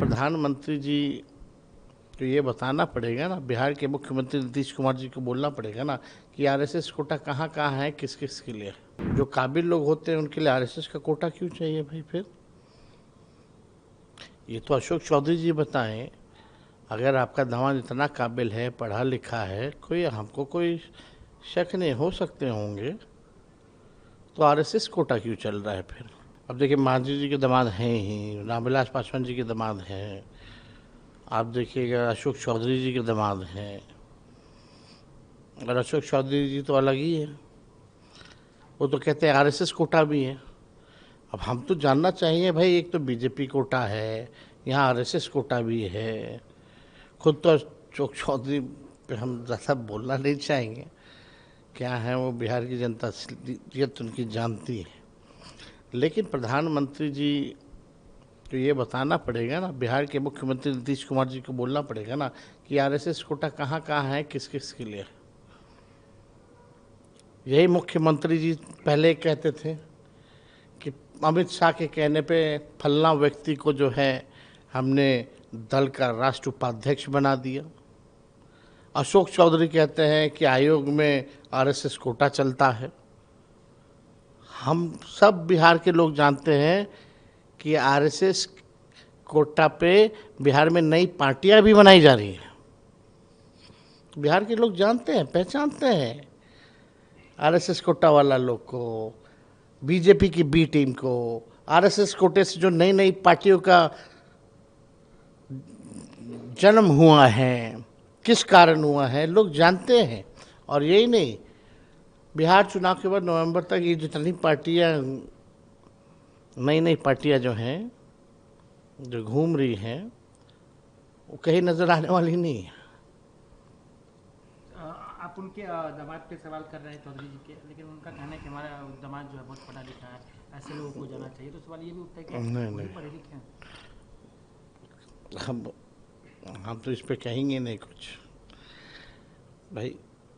प्रधानमंत्री जी को ये बताना पड़ेगा ना, बिहार के मुख्यमंत्री नीतीश कुमार जी को बोलना पड़ेगा ना कि आरएसएस कोटा कहाँ कहाँ है, किस किस के लिए। जो काबिल लोग होते हैं उनके लिए आरएसएस का कोटा क्यों चाहिए भाई? फिर ये तो अशोक चौधरी जी बताएं। अगर आपका दामाद इतना काबिल है, पढ़ा लिखा है, हमको कोई शक नहीं, हो सकते होंगे, तो आरएसएस कोटा क्यों चल रहा है फिर? अब देखिए, मांझी जी के दामाद हैं ही, रामविलास पासवान जी के दामाद हैं, आप देखिएगा अशोक चौधरी जी के दामाद हैं, और अशोक चौधरी जी तो अलग ही है, वो तो कहते हैं आरएसएस कोटा भी है। अब हम तो जानना चाहिए भाई, एक तो बीजेपी कोटा है, यहाँ आरएसएस कोटा भी है। खुद तो अशोक चौधरी पे हम ज़्यादा बोलना नहीं चाहेंगे, क्या है वो बिहार की जनता असलियत उनकी जानती है, लेकिन प्रधानमंत्री जी को ये बताना पड़ेगा ना, बिहार के मुख्यमंत्री नीतीश कुमार जी को बोलना पड़ेगा ना कि आरएसएस कोटा कहाँ कहाँ है, किस किस के लिए। यही मुख्यमंत्री जी पहले कहते थे कि अमित शाह के कहने पे फलना व्यक्ति को जो है हमने दल का राष्ट्र उपाध्यक्ष बना दिया। अशोक चौधरी कहते हैं कि आयोग में आरएसएस कोटा चलता है। हम सब बिहार के लोग जानते हैं कि आरएसएस कोटा पे बिहार में नई पार्टियां भी बनाई जा रही हैं। बिहार के लोग जानते हैं, पहचानते हैं आरएसएस कोटा वाला लोग को, बीजेपी की बी टीम को। आरएसएस कोटे से जो नई नई पार्टियों का जन्म हुआ है, किस कारण हुआ है, लोग जानते हैं। और यही नहीं, बिहार चुनाव के बाद नवंबर तक ये जितनी पार्टियां, नई नई पार्टियां जो हैं, जो घूम रही हैं, वो कहीं नजर आने वाली नहीं है। आप उनके दामाद पे सवाल कर रहे हैं चौधरी जी के, लेकिन उनका कहना है कि हमारा दामाद जो है बहुत पढ़ा लिखा है, ऐसे लोगों को जाना चाहिए। तो सवाल ये भी उठता है कि नहीं वही नहीं, पढ़े लिखे हैं। हम तो इस पे कहेंगे नहीं कुछ भाई।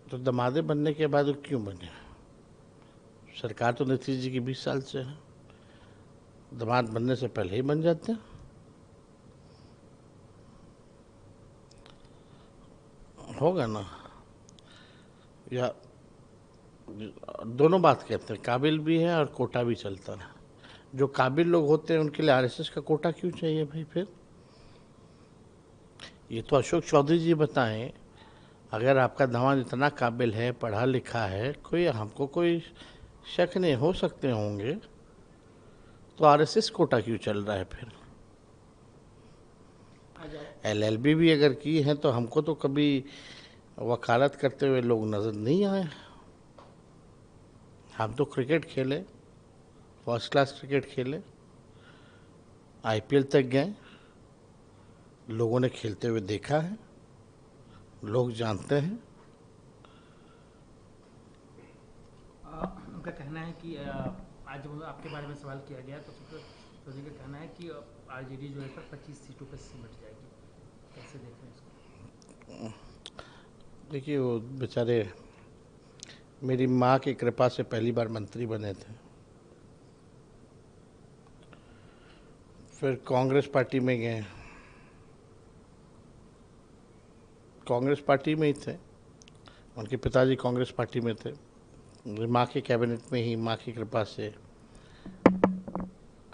तो दमादे बनने के बाद वो क्यों बने? सरकार तो नीतीश जी की 20 साल से है, दामाद बनने से पहले ही बन जाते हैं। होगा ना, या दोनों बात कहते हैं, काबिल भी है और कोटा भी चलता है। जो काबिल लोग होते हैं उनके लिए आरएसएस का कोटा क्यों चाहिए भाई? फिर ये तो अशोक चौधरी जी बताएं। अगर आपका दामाद इतना काबिल है, पढ़ा लिखा है, हमको कोई शक नहीं, हो सकते होंगे, तो आरएसएस कोटा क्यों चल रहा है फिर? एलएलबी भी अगर की है तो हमको तो कभी वकालत करते हुए लोग नजर नहीं आए। हम तो क्रिकेट खेले, फर्स्ट क्लास क्रिकेट खेले, आईपीएल तक गए, लोगों ने खेलते हुए देखा है, लोग जानते हैं। उनका कहना है कि आज जब आपके बारे में सवाल किया गया तो चौधरी का कहना है कि आरजेडी जो है पर 25 सीटों पर सिमट जाएगी। कैसे देख रहे हैं इसको? देखिए, वो बेचारे मेरी माँ की कृपा से पहली बार मंत्री बने थे, फिर कांग्रेस पार्टी में गए, कांग्रेस पार्टी में ही थे, उनके पिताजी कांग्रेस पार्टी में थे, माँ के कैबिनेट में ही माँ की कृपा से,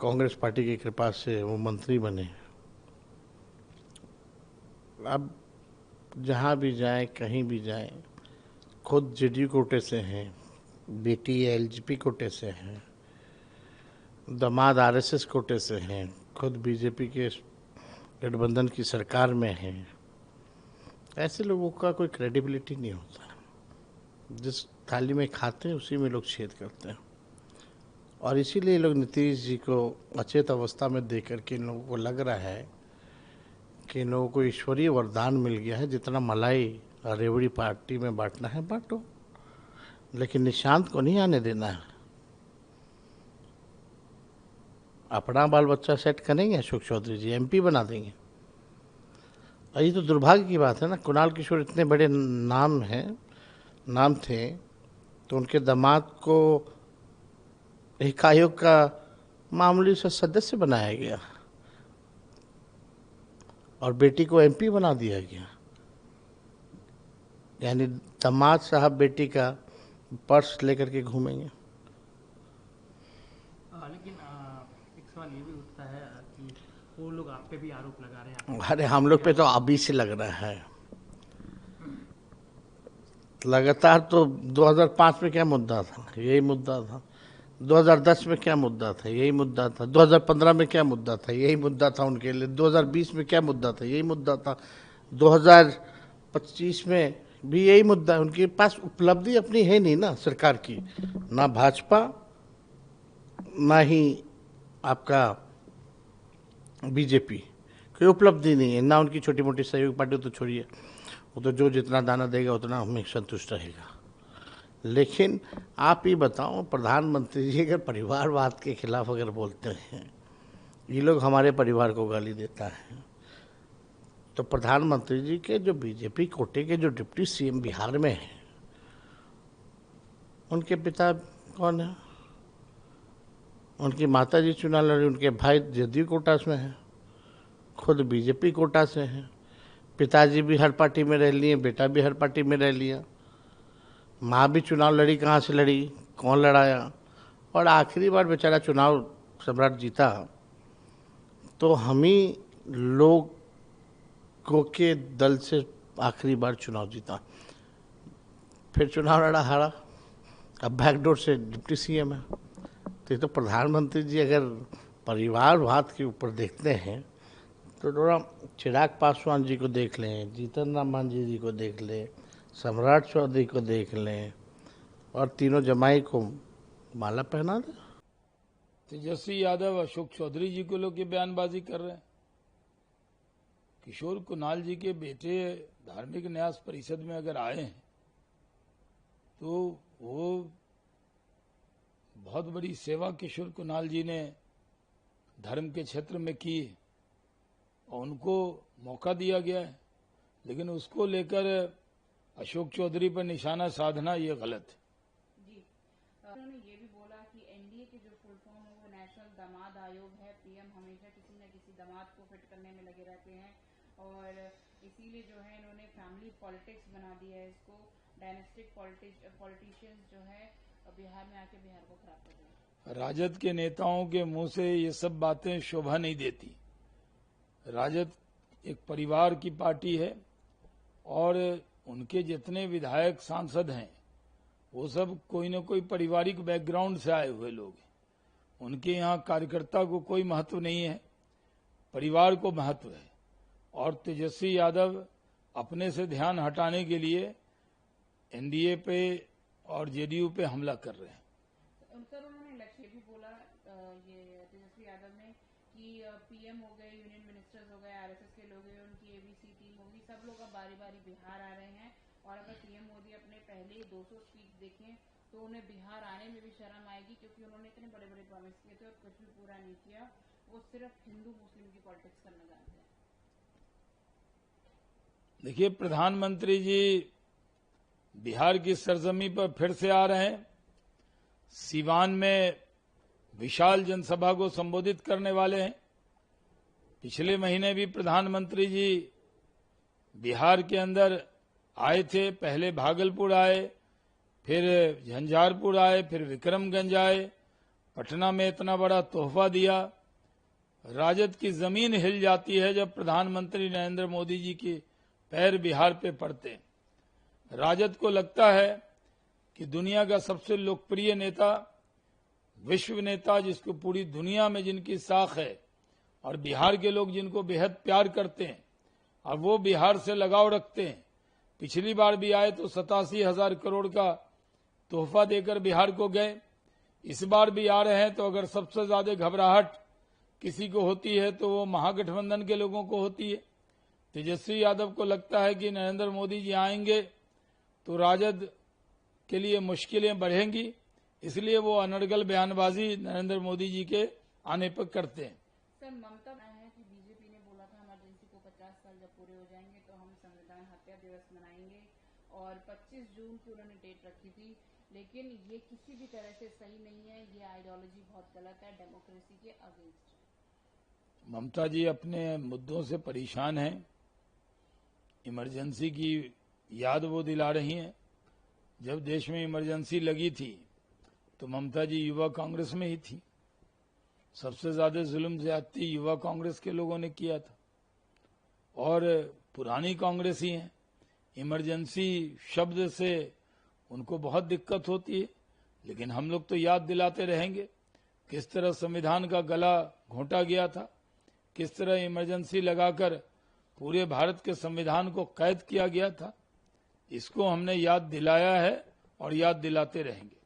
कांग्रेस पार्टी की कृपा से वो मंत्री बने। अब जहाँ भी जाएं, कहीं भी जाएं, खुद जेडीयू कोटे से हैं, बेटी एलजेपी कोटे से हैं, दामाद आरएसएस कोटे से हैं, खुद बीजेपी के गठबंधन की सरकार में हैं। ऐसे लोगों का कोई क्रेडिबिलिटी नहीं होता। जिस थाली में खाते हैं उसी में लोग छेद करते हैं, और इसीलिए लोग नीतीश जी को अचेत अवस्था में देख करके इन लोगों को लग रहा है कि इन लोगों को ईश्वरीय वरदान मिल गया है, जितना मलाई रेवड़ी पार्टी में बांटना है बांटो, लेकिन निशांत को नहीं आने देना है। अपना बाल बच्चा सेट करेंगे अशोक चौधरी जी, एमपी बना देंगे। और ये तो दुर्भाग्य की बात है ना, कुणाल किशोर इतने बड़े नाम थे, तो उनके दामाद को एक आयोग का मामूली सा सदस्य बनाया गया। और बेटी को एमपी बना दिया गया। यानी दामाद साहब बेटी का पर्स लेकर के घूमेंगे। लेकिन एक सवाल ये भी उठता है कि वो लोग आप पे भी आरोप लगा रहे हैं, आपके अरे परिवार हम पे लोग भी पे तो आरोप अभी से लग रहा है लगातार। तो 2005 में क्या मुद्दा था, यही मुद्दा था। 2010 में क्या मुद्दा था, यही मुद्दा था। 2015 में क्या मुद्दा था, यही मुद्दा था उनके लिए। 2020 में क्या मुद्दा था, यही मुद्दा था। 2025 में भी यही मुद्दा है। उनके पास उपलब्धि अपनी है नहीं ना सरकार की, ना भाजपा ना ही आपका बीजेपी, कोई उपलब्धि नहीं है ना उनकी। छोटी मोटी सहयोगी पार्टी तो छोड़िए, वो तो जो जितना दाना देगा उतना हमें संतुष्ट रहेगा। लेकिन आप ही बताओ, प्रधानमंत्री जी अगर परिवारवाद के खिलाफ अगर बोलते हैं, ये लोग हमारे परिवार को गाली देता है, तो प्रधानमंत्री जी के जो बीजेपी कोटे के जो डिप्टी सीएम बिहार में हैं, उनके पिता कौन है? उनकी माता जी चुनाव लड़ी, उनके भाई जदयू कोटा में हैं, खुद बीजेपी कोटा से हैं। पिताजी भी हर पार्टी में रह लिए, बेटा भी हर पार्टी में रह लिया। माँ भी चुनाव लड़ी, कहाँ से लड़ी, कौन लड़ाया? और आखिरी बार बेचारा चुनाव सम्राट जीता तो हम ही लोगों के दल से आखिरी बार चुनाव जीता। फिर चुनाव लड़ा, हारा, अब बैकडोर से डिप्टी सीएम है। तो ये तो प्रधानमंत्री जी अगर परिवारवाद के ऊपर देखते हैं तो थोड़ा चिराग पासवान जी को देख लें, जीतन राम मांझी जी को देख लें, सम्राट चौधरी को देख लें, और तीनों जमाई को माला पहना दें। तेजस्वी यादव अशोक चौधरी जी को लोग ये बयानबाजी कर रहे हैं। किशोर कुणाल जी के बेटे धार्मिक न्यास परिषद में अगर आए हैं तो वो बहुत बड़ी सेवा किशोर कुणाल जी ने धर्म के क्षेत्र में की और उनको मौका दिया गया है, लेकिन उसको लेकर अशोक चौधरी पर निशाना साधना ये गलत है। जी, उन्होंने ये भी बोला कि एनडीए की जो फुल फॉर्म है वो नेशनल दामाद आयोग है। पीएम हमेशा किसी न किसी दामाद को फिट करने में लगे रहते हैं और इसीलिए जो है इन्होंने फैमिली पॉलिटिक्स बना दिया है इसको। डायनेस्टिक पॉलिटिशियंस जो है बिहार में आके बिहार को खराब कर रहे हैं। राजद के नेताओं के मुंह से ये सब बातें शोभा नहीं देती। राजद एक परिवार की पार्टी है और उनके जितने विधायक सांसद हैं वो सब कोई न कोई पारिवारिक बैकग्राउंड से आए हुए लोग हैं। उनके यहाँ कार्यकर्ता को कोई महत्व नहीं है, परिवार को महत्व है। और तेजस्वी यादव अपने से ध्यान हटाने के लिए एनडीए पे और जेडीयू पे हमला कर रहे हैं। सर उन्होंने लक्ष्य भी बोला ये तेजस्वी यादव ने कि पीएम हो गए, यूनियन मिनिस्टर्स हो गए, आरएसएस के लोग हैं, उनकी एबीसी टीम होगी, सब लोग अब बारी बारी बिहार आ रहे हैं और अगर पीएम मोदी अपने पहले 200 स्पीच देखें तो उन्हें बिहार आने में भी शर्म आएगी, क्योंकि उन्होंने इतने बड़े बड़े प्रॉमिस किए थे और कुछ भी पूरा नहीं किया। वो सिर्फ हिंदू मुस्लिम की पॉलिटिक्स करना जानते हैं। देखिए, प्रधानमंत्री जी बिहार की सरजमी पर फिर से आ रहे हैं। सीवान में विशाल जनसभा को संबोधित करने वाले हैं। पिछले महीने भी प्रधानमंत्री जी बिहार के अंदर आए थे। पहले भागलपुर आए, फिर झंझारपुर आए, फिर विक्रमगंज आए। पटना में इतना बड़ा तोहफा दिया। राजद की जमीन हिल जाती है जब प्रधानमंत्री नरेंद्र मोदी जी के पैर बिहार पे पड़ते हैं। राजद को लगता है कि दुनिया का सबसे लोकप्रिय नेता, विश्व नेता, जिसको पूरी दुनिया में जिनकी साख है और बिहार के लोग जिनको बेहद प्यार करते हैं और वो बिहार से लगाव रखते हैं। पिछली बार भी आए तो 87,000 करोड़ का तोहफा देकर बिहार को गए। इस बार भी आ रहे हैं तो अगर सबसे ज्यादा घबराहट किसी को होती है तो वो महागठबंधन के लोगों को होती है। तेजस्वी यादव को लगता है कि नरेंद्र मोदी जी आएंगे तो राजद के लिए मुश्किलें बढ़ेंगी, इसलिए वो अनर्गल बयानबाजी नरेंद्र मोदी जी के आने पर करते हैं। सर ममता है कि बीजेपी ने बोला था इमरजेंसी को 50 साल जब पूरे हो जाएंगे तो हम संविधान हत्या दिवस मनाएंगे और 25 जून की उन्होंने डेट रखी थी, लेकिन ये किसी भी तरह से सही नहीं है। ये आइडियोलॉजी बहुत गलत है, डेमोक्रेसी के अगेंस्ट। ममता जी अपने मुद्दों से परेशान हैं। इमरजेंसी की याद वो दिला रही हैं। जब देश में इमरजेंसी लगी थी तो ममता जी युवा कांग्रेस में ही थी। सबसे ज्यादा जुल्म ज्यादती युवा कांग्रेस के लोगों ने किया था और पुरानी कांग्रेस ही है। इमरजेंसी शब्द से उनको बहुत दिक्कत होती है, लेकिन हम लोग तो याद दिलाते रहेंगे किस तरह संविधान का गला घोंटा गया था, किस तरह इमरजेंसी लगाकर पूरे भारत के संविधान को कैद किया गया था। इसको हमने याद दिलाया है और याद दिलाते रहेंगे।